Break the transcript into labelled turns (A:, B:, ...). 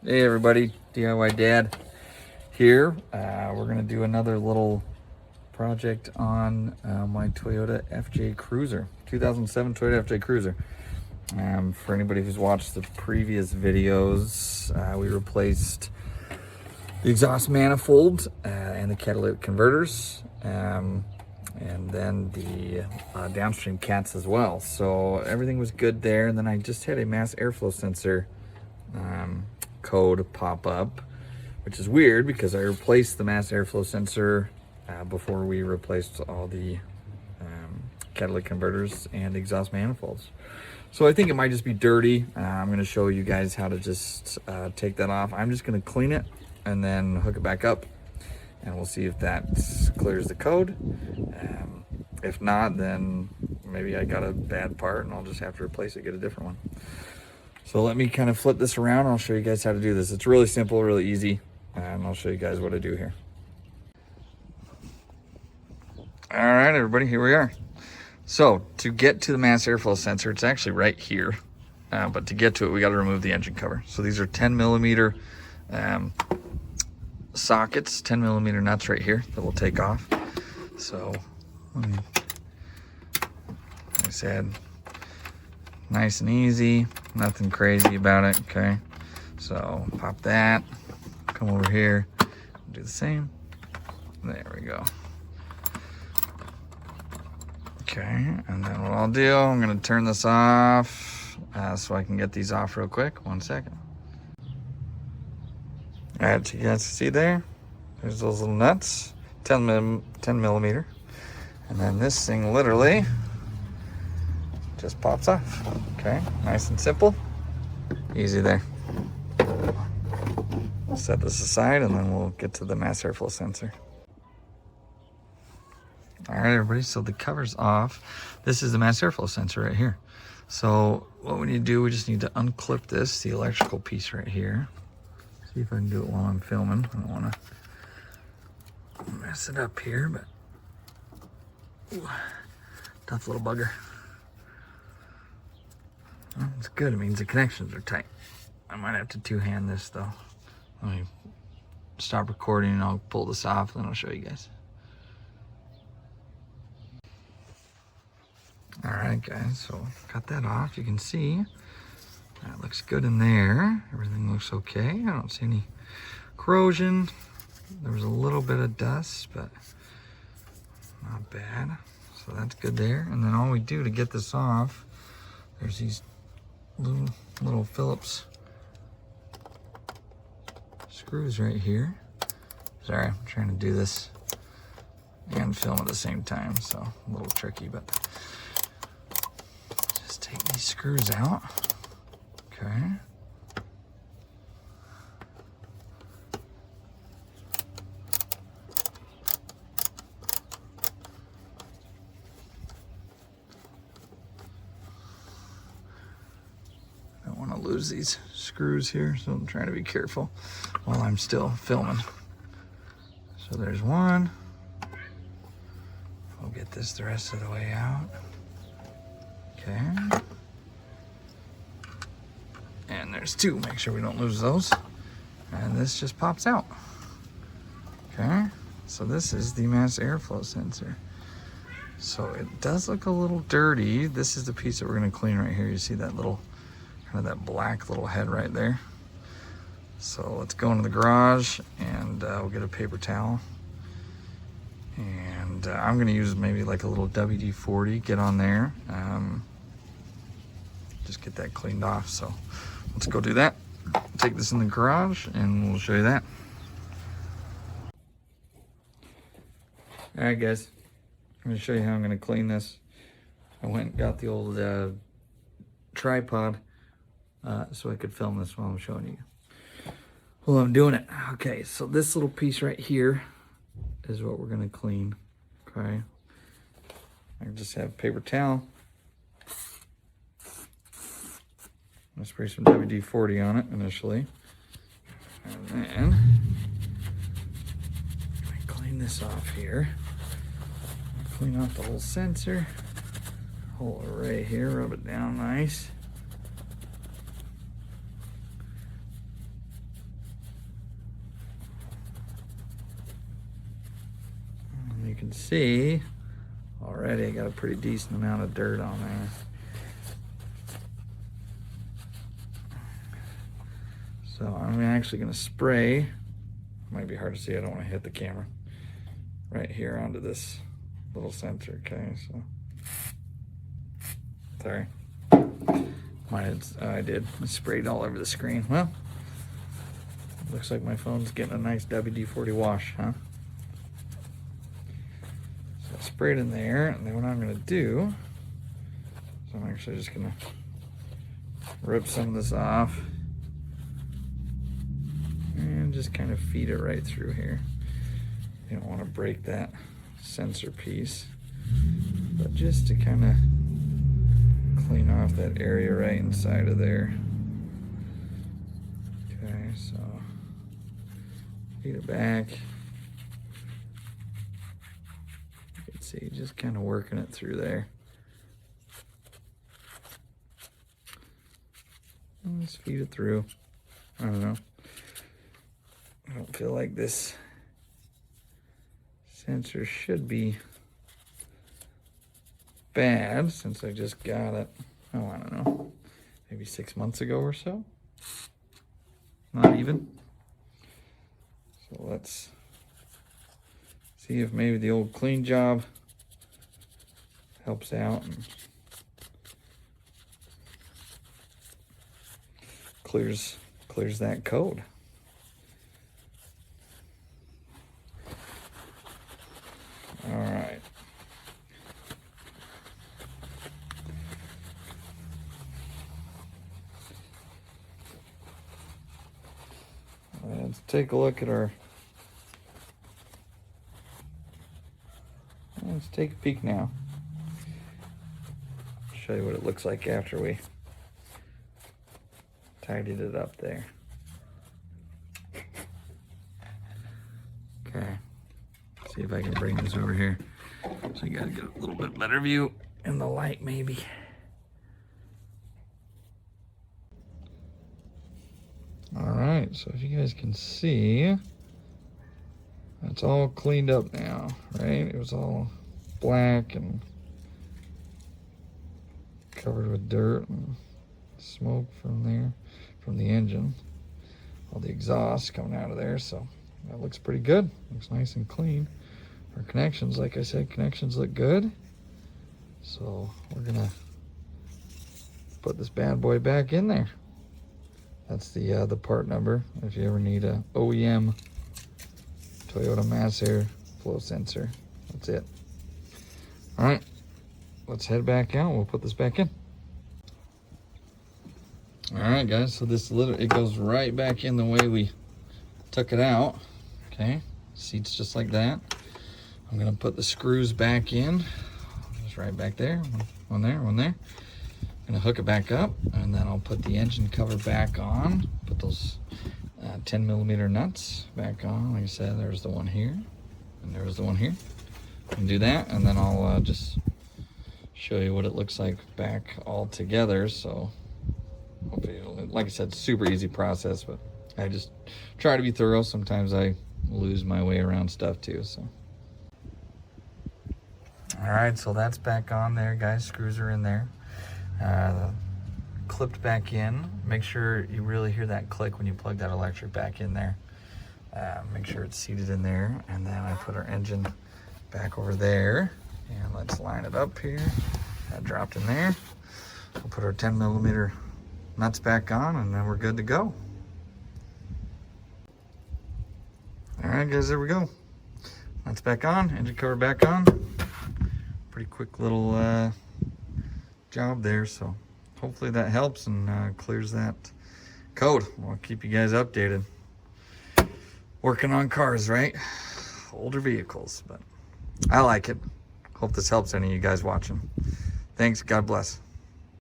A: Hey everybody, DIY Dad here. We're gonna do another little project on my Toyota FJ Cruiser, 2007 Toyota FJ Cruiser. For anybody who's watched the previous videos, we replaced the exhaust manifold and the catalytic converters, and then the downstream cats as well. So everything was good there, and then I just had a mass airflow sensor code pop up, which is weird because I replaced the mass airflow sensor before we replaced all the catalytic converters and exhaust manifolds. So I think it might just be dirty. I'm going to show you guys how to just take that off. I'm just going to clean it and then hook it back up, and we'll see if that clears the code. If not, then maybe I got a bad part and I'll just have to replace it, get a different one. So let me kind of flip this around and I'll show you guys how to do this. It's really simple, really easy, and I'll show you guys what I do here. All right, everybody, here we are. So to get to the mass airflow sensor, it's actually right here, but to get to it, we got to remove the engine cover. So these are 10 millimeter sockets, 10 millimeter nuts right here that we'll take off. So like I said, nice and easy, nothing crazy about it, okay? So pop that, come over here, do the same. There we go. Okay, and then what I'll do, I'm gonna turn this off so I can get these off real quick. 1 second. All right, so you guys can see there, there's those little nuts, 10 millimeter. And then this thing literally just pops off. Okay, nice and simple, easy there. Set this aside and then we'll get to the mass airflow sensor. All right, everybody, so the cover's off. This is the mass airflow sensor right here. So what we need to do, we just need to unclip this, the electrical piece right here. See if I can do it while I'm filming. I don't want to mess it up here, but ooh, tough little bugger. Well, it's good, it means the connections are tight. I might have to two-hand this though. Let me stop recording and I'll pull this off and then I'll show you guys. All right, guys, so got that off. You can see that looks good in there. Everything looks okay. I don't see any corrosion. There was a little bit of dust, but not bad. So that's good there. And then all we do to get this off, there's these little Phillips screws right here. Sorry, I'm trying to do this and film at the same time, so a little tricky, but just take these screws out. Okay. I don't want to lose these screws here, so I'm trying to be careful while I'm still filming. So there's one. I'll get this the rest of the way out. Okay. And there's two, make sure we don't lose those. And this just pops out. Okay, so this is the mass airflow sensor. So it does look a little dirty. This is the piece that we're gonna clean right here. You see that little, kind of that black little head right there. So let's go into the garage and we'll get a paper towel. And I'm gonna use maybe like a little WD-40, get on there. Just get that cleaned off. So let's go do that. Take this in the garage and we'll show you that. All right, guys, I'm gonna show you how I'm gonna clean this. I went and got the old tripod so I could film this while I'm showing you. Well, I'm doing it. Okay, so this little piece right here is what we're gonna clean, okay? I just have a paper towel. I'm gonna spray some WD-40 on it initially. And then I clean this off here. Clean off the whole sensor, whole array here, rub it down nice. can see, already I got a pretty decent amount of dirt on there. So I'm actually gonna spray, might be hard to see, I don't wanna hit the camera, right here onto this little sensor, okay, so. Sorry. I did. I sprayed all over the screen. Well, looks like my phone's getting a nice WD-40 wash, huh? So I sprayed in there, and then what I'm gonna do is I'm actually just gonna rip some of this off and just kind of feed it right through here. You don't want to break that sensor piece, but just to kind of clean off that area right inside of there. Okay, so feed it back. You can see just kind of working it through there. And just feed it through. I don't know. I don't feel like this sensor should be bad since I just got it, oh, I don't know, maybe 6 months ago or so. Not even. So let's see if maybe the old clean job helps out and clears that code. All right. Let's take a look at our, let's take a peek now. Show you what it looks like after we tidied it up there. Okay, see if I can bring this over here. So you gotta get a little bit better view in the light maybe. All right, so if you guys can see, it's all cleaned up now, right? It was all black and covered with dirt and smoke from there, from the engine. All the exhaust coming out of there, so that looks pretty good. Looks nice and clean. Our connections, like I said, connections look good. So we're gonna put this bad boy back in there. That's the part number if you ever need a OEM Toyota Mass Air flow sensor. That's it. All right, let's head back out. We'll put this back in. All right, guys, so this it goes right back in the way we took it out. Okay, seats just like that. I'm gonna put the screws back in, just right back there, one there, one there. I'm gonna hook it back up, and then I'll put the engine cover back on, put those 10mm nuts back on. Like I said, there's the one here, and there's the one here. And do that, and then I'll just show you what it looks like back all together. So hopefully, like I said, super easy process, but I just try to be thorough. Sometimes I lose my way around stuff too, so. All right, so that's back on there, guys. Screws are in there. Clipped back in. Make sure you really hear that click when you plug that electric back in there. Make sure it's seated in there, and then I put our engine back over there, and let's line it up here. That dropped in there. We'll put our 10mm nuts back on, and then we're good to go. All right, guys, there we go. Nuts back on, engine cover back on. Pretty quick little job there, so hopefully that helps and clears that code. We'll keep you guys updated. Working on cars, right? Older vehicles, but I like it. Hope this helps any of you guys watching. Thanks. God bless.